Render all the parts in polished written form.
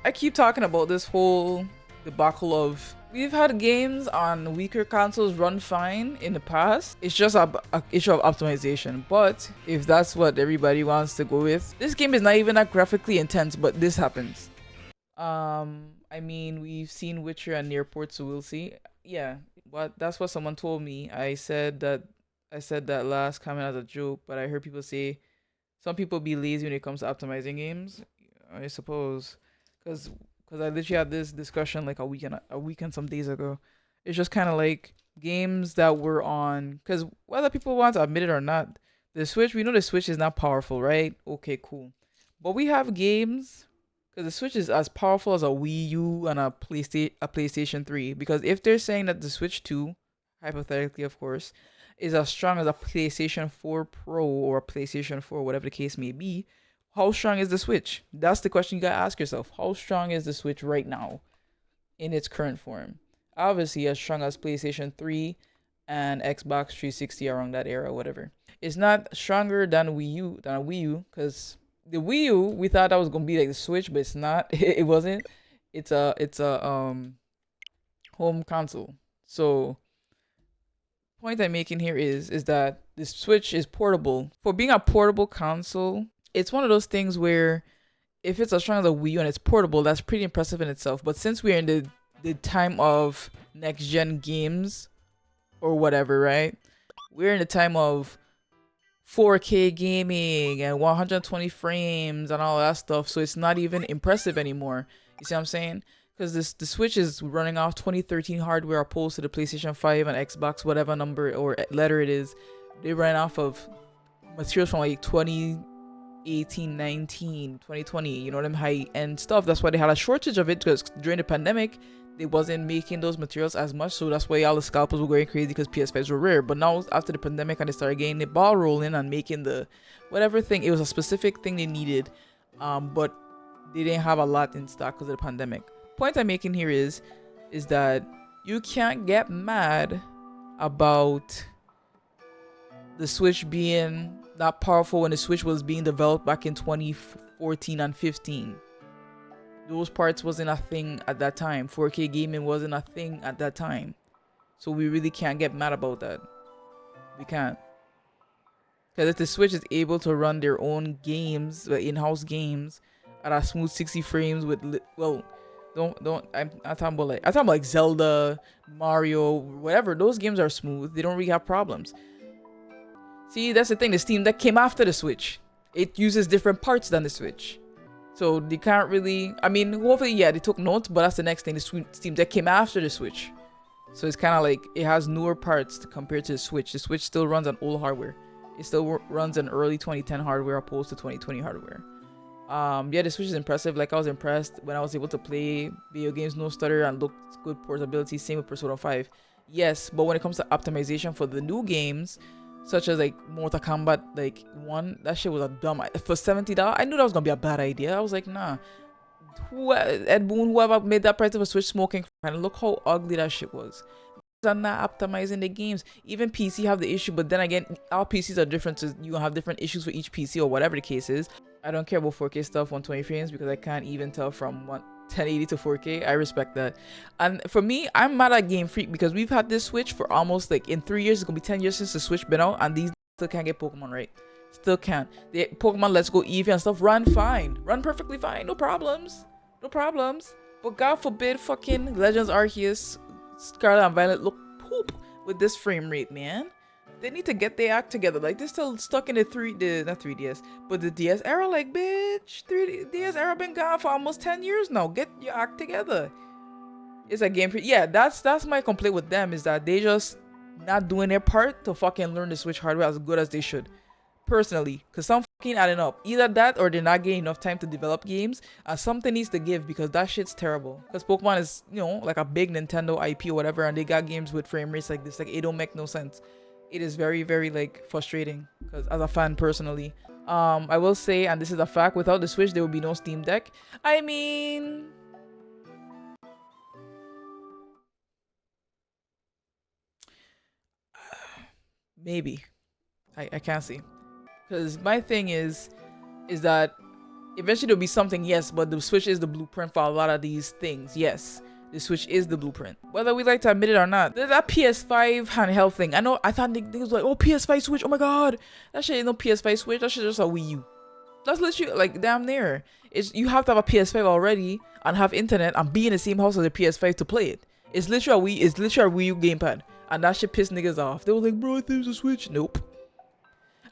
I keep talking about this whole debacle of we've had games on weaker consoles run fine in the past. It's just a issue of optimization. But if that's what everybody wants to go with, this game is not even that graphically intense, but this happens. I mean, we've seen Witcher and Nearport, so we'll see. Yeah, but that's what someone told me. I said that last comment as a joke, but I heard people say some people be lazy when it comes to optimizing games. I suppose, because I literally had this discussion like a weekend some days ago. It's just kind of like games that were on, because whether people want to admit it or not, the Switch, we know the Switch is not powerful, right? Okay, cool. But we have games because the Switch is as powerful as a Wii U and a PlayStation 3. Because if they're saying that the Switch 2, hypothetically of course, is as strong as a PlayStation 4 Pro or a PlayStation 4, whatever the case may be, how strong is the Switch? That's the question you gotta ask yourself. How strong is the Switch right now in its current form? Obviously, as strong as PlayStation 3 and Xbox 360 around that era, whatever. It's not stronger than a Wii U, because the Wii U we thought that was gonna be like the Switch, but it's not. It wasn't. It's a home console. So point I'm making here is that the Switch is portable. For being a portable console, it's one of those things where if it's as strong as a Wii U and it's portable, that's pretty impressive in itself. But since we're in the time of next gen games or whatever, right? We're in the time of 4K gaming and 120 frames and all that stuff, so it's not even impressive anymore. You see what I'm saying? Because the Switch is running off 2013 hardware opposed to the PlayStation 5 and Xbox, whatever number or letter it is. They run off of materials from like 2018, 19, 2020. You know, them high end stuff. That's why they had a shortage of it, because during the pandemic they wasn't making those materials as much, so that's why all the scalpers were going crazy because PS5s were rare. But now after the pandemic and they started getting the ball rolling and making the whatever thing, it was a specific thing they needed, but they didn't have a lot in stock because of the pandemic. Point I'm making here is that you can't get mad about the Switch being that powerful when the Switch was being developed back in 2014 and 15. Those parts wasn't a thing at that time. 4K gaming wasn't a thing at that time. So we really can't get mad about that. We can't. Because if the Switch is able to run their own games, in-house games, at a smooth 60 frames with, well, I'm talking about like Zelda, Mario, whatever. Those games are smooth. They don't really have problems. See, that's the thing. The Steam Deck came after the Switch. It uses different parts than the Switch. So they can't really. I mean, hopefully, yeah, they took notes, but that's the next thing. The Steam Deck came after the Switch, so it's kind of like it has newer parts compared to the Switch. The Switch still runs on old hardware. It still runs on early 2010 hardware opposed to 2020 hardware. Yeah, the Switch is impressive. Like, I was impressed when I was able to play video games no stutter and looked good portability. Same with Persona 5. Yes, but when it comes to optimization for the new games, such as like Mortal Kombat like 1, that shit was a dumb for $70. I knew that was gonna be a bad idea. I was like, nah. Ed Boon, whoever made that price of a Switch smoking, and look how ugly that shit was. They're not optimizing the games. Even PC have the issue, but then again, our PCs are different, so you have different issues for each PC or whatever the case is. I don't care about 4K stuff, 120 frames, because I can't even tell from 1080 to 4K. I respect that. And for me, I'm mad at Game Freak because we've had this Switch for almost like in 3 years. It's gonna be 10 years since the Switch been out, and these still can't get Pokemon right. Still can't. The Pokemon Let's Go Eevee and stuff run fine, run perfectly fine, no problems, no problems. But God forbid, fucking Legends Arceus, Scarlet and Violet look poop with this frame rate, man. They need to get their act together. Like, they're still stuck in not 3DS, but the DS era. Like, bitch, 3DS era been gone for almost 10 years now. Get your act together. It's a game. Yeah, that's my complaint with them, is that they just not doing their part to fucking learn the Switch hardware as good as they should. Personally, because some fucking adding up. Either that or they're not getting enough time to develop games, and something needs to give, because that shit's terrible. Because Pokemon is, like a big Nintendo IP or whatever, and they got games with frame rates like this. Like, it don't make no sense. It is very, very like frustrating, because as a fan personally, I will say, and this is a fact, without the Switch there would be no Steam Deck. I mean, maybe. I can't see, because my thing is that Eventually there'll be something, yes, but the Switch is the blueprint for a lot of these things. Yes, the Switch is the blueprint, whether we like to admit it or not. That PS5 handheld thing, I thought niggas was like, oh, PS5 Switch, oh my god, that shit ain't no PS5 Switch, that shit just a Wii U. That's literally like damn near. It's, you have to have a PS5 already and have internet and be in the same house as a PS5 to play it. It's literally a Wii U gamepad, and that shit pissed niggas off. They were like, bro, I think it's a Switch. Nope.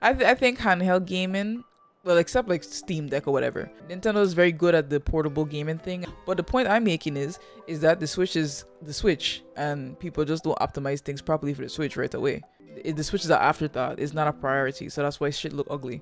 I think handheld gaming, well, except like Steam Deck or whatever, Nintendo is very good at the portable gaming thing. But the point I'm making is that the Switch is the Switch, and people just don't optimize things properly for the Switch right away. The Switch is an afterthought. It's not a priority, so that's why shit look ugly.